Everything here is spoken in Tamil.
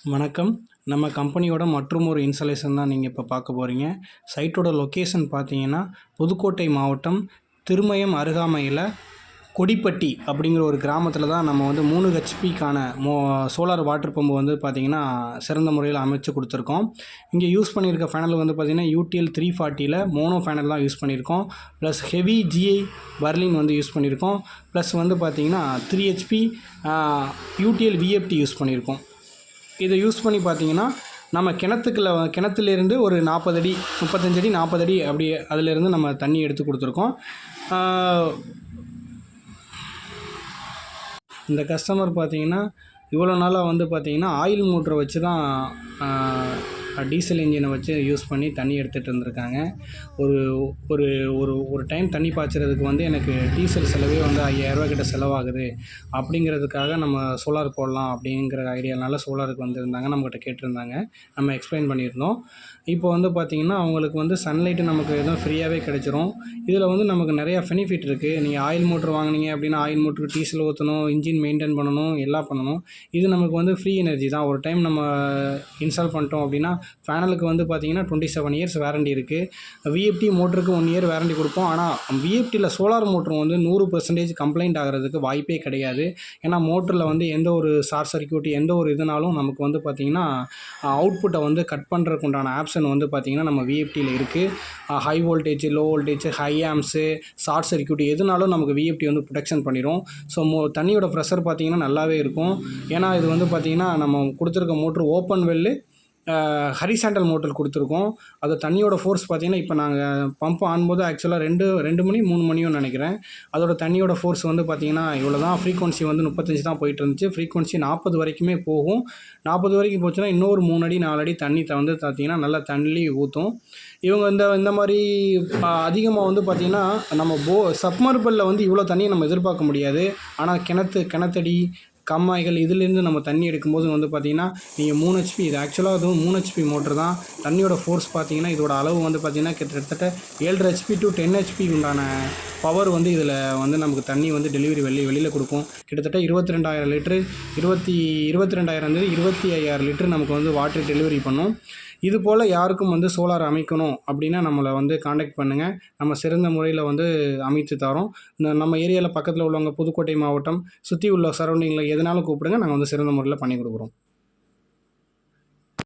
வணக்கம். நம்ம கம்பெனியோட மற்றும் ஒரு இன்ஸ்டாலேஷன் தான் நீங்கள் இப்போ பார்க்க போகிறீங்க. சைட்டோட லொக்கேஷன் பார்த்தீங்கன்னா, புதுக்கோட்டை மாவட்டம் திருமயம் அருகாமையில் கொடிப்பட்டி அப்படிங்கிற ஒரு கிராமத்தில் தான் நம்ம வந்து 3 ஹெச்பிக்கான சோலார் வாட்டர் பம்பு வந்து பார்த்திங்கன்னா சிறந்த முறையில் அமைச்சு கொடுத்துருக்கோம். இங்கே யூஸ் பண்ணியிருக்க ஃபேனல் வந்து பார்த்திங்கன்னா யூடிஎல் 340ல் மோனோ ஃபேனல் தான் யூஸ் பண்ணியிருக்கோம். ப்ளஸ் ஹெவி ஜிஐ பர்லின் வந்து யூஸ் பண்ணியிருக்கோம். ப்ளஸ் வந்து பார்த்திங்கன்னா 3 ஹெச்பி யூடிஎல் விஎஃப்டி யூஸ் பண்ணியிருக்கோம். இதை யூஸ் பண்ணி பார்த்தீங்கன்னா நம்ம கிணத்துலேருந்து ஒரு 40 அடி 35 அடி 40 அடி அப்படி அதிலேருந்து நம்ம தண்ணி எடுத்து கொடுத்துருக்கோம். இந்த கஸ்டமர் பார்த்தீங்கன்னா இவ்வளோ நாளாக வந்து பார்த்திங்கன்னா ஆயில் மோட்டரை வச்சு தான் டீசல் இன்ஜினை வச்சு யூஸ் பண்ணி தண்ணி எடுத்துகிட்டு இருந்திருக்காங்க. ஒரு ஒரு ஒரு ஒரு டைம் தண்ணி பாய்ச்சறதுக்கு வந்து எனக்கு டீசல் செலவே வந்து 5000 கிட்ட செலவாகுது. அப்படிங்கிறதுக்காக நம்ம சோலார் போடலாம் அப்படிங்கிற ஐடியானால சோலாருக்கு வந்திருந்தாங்க. நம்மக்கிட்ட கேட்டிருந்தாங்க. நம்ம எக்ஸ்பிளைன் பண்ணியிருந்தோம். இப்போ வந்து பார்த்திங்கன்னா அவங்களுக்கு வந்து சன்லைட்டு நமக்கு எதுவும் ஃப்ரீயாகவே கிடச்சிரும். இதில் வந்து நமக்கு நிறையா பெனிஃபிட் இருக்குது. நீங்கள் ஆயில் மோட்ரு வாங்கினீங்க அப்படின்னா ஆயில் மோட்ருக்கு டீசல் ஊற்றணும், இன்ஜின் மெயின்டைன் பண்ணணும், எல்லாம் பண்ணணும். இது நமக்கு வந்து ஃப்ரீ எனர்ஜி தான். ஒரு டைம் நம்ம இன்ஸ்டால் பண்ணிட்டோம் அப்படின்னா ஃபேனலுக்கு வந்து பார்த்திங்கன்னா 27 இயர்ஸ் வாரண்டி இருக்குது. விஎஃப்டி மோட்டருக்கு 1 இயர் வாரண்டி கொடுப்போம். ஆனால் விஎஃப்டியில் சோலார் மோட்ரு வந்து 100% கம்ப்ளைண்ட் ஆகிறதுக்கு வாய்ப்பே கிடையாது. ஏன்னா மோட்டரில் வந்து எந்த ஒரு ஷார்ட் சர்க்யூட் எந்த ஒரு இதுனாலும் நமக்கு வந்து பார்த்திங்கன்னா அவுட்புட்டை வந்து கட் பண்ணுறதுக்கு உண்டான ஆப்ஷன் வந்து பார்த்திங்கன்னா நம்ம விஎஃப்டியில் இருக்குது. High voltage, low voltage, high amps, short circuit எதுனாலும் நமக்கு விஎஃப்டி வந்து ப்ரொடெக்ஷன் பண்ணிடும். ஸோ தண்ணியோட ப்ரெஷர் பார்த்திங்கன்னா நல்லாவே இருக்கும். ஏன்னா இது வந்து பார்த்திங்கன்னா நம்ம கொடுத்துருக்க மோட்ரு ஓப்பன் வெல்லு ஹரிசாண்டல் மோட்டர் கொடுத்துருக்கோம். அது தண்ணியோட ஃபோர்ஸ் பார்த்திங்கன்னா இப்போ நாங்கள் பம்ப் ஆனும்போது ஆக்சுவலாக 2 மணி 3 மணியும் நினைக்கிறேன். அதோட தண்ணியோட ஃபோர்ஸ் வந்து பார்த்திங்கன்னா இவ்வளோ தான். ஃப்ரீக்வன்சி வந்து 35 தான் போயிட்டு இருந்துச்சு. ஃப்ரீக்வன்சி 40 வரைக்குமே போகும். 40 வரைக்கும் போச்சுன்னா இன்னொரு 3 அடி 4 அடி தண்ணி வந்து பார்த்திங்கன்னா நல்லா தண்ணி ஊற்றும். இவங்க இந்த மாதிரி அதிகமாக வந்து பார்த்திங்கன்னா நம்ம சப்மர்பலில் வந்து இவ்வளோ தண்ணியை நம்ம எதிர்பார்க்க முடியாது. ஆனால் கிணத்தடி கம்மாய்கள் இதிலேருந்து நம்ம தண்ணி எடுக்கும்போது வந்து பார்த்திங்கன்னா நீங்கள் 3 ஹெச்பி இது ஆக்சுவலாக அதுவும் 3 ஹெச்பி மோட்ரு தான். தண்ணியோட ஃபோர்ஸ் பார்த்திங்கன்னா இதோட அளவு வந்து பார்த்திங்கன்னா கிட்டத்தட்ட 7.5 ஹெச்பி டு 10 ஹெச்பி உண்டான பவர் வந்து இதில் வந்து நமக்கு தண்ணி வந்து டெலிவரி வெளியில் கொடுக்கும். கிட்டத்தட்ட 22,000 லிட்ரு 22,000 25,000 லிட்ரு நமக்கு வந்து வாட்டர் டெலிவரி பண்ணும். இது போல் யாருக்கும் வந்து சோலார் அமைக்கணும் அப்படின்னா நம்மளை வந்து காண்டாக்ட் பண்ணுங்கள். நம்ம சிறந்த முறையில் வந்து அமைத்து தரோம். நம்ம ஏரியாவில் பக்கத்தில் உள்ளவங்க புதுக்கோட்டை மாவட்டம் சுற்றி உள்ள சரௌண்டிங்கில் எதனாலும் கூப்பிடுங்க. நாங்கள் வந்து சிறந்த முறையில் பண்ணி கொடுக்குறோம்.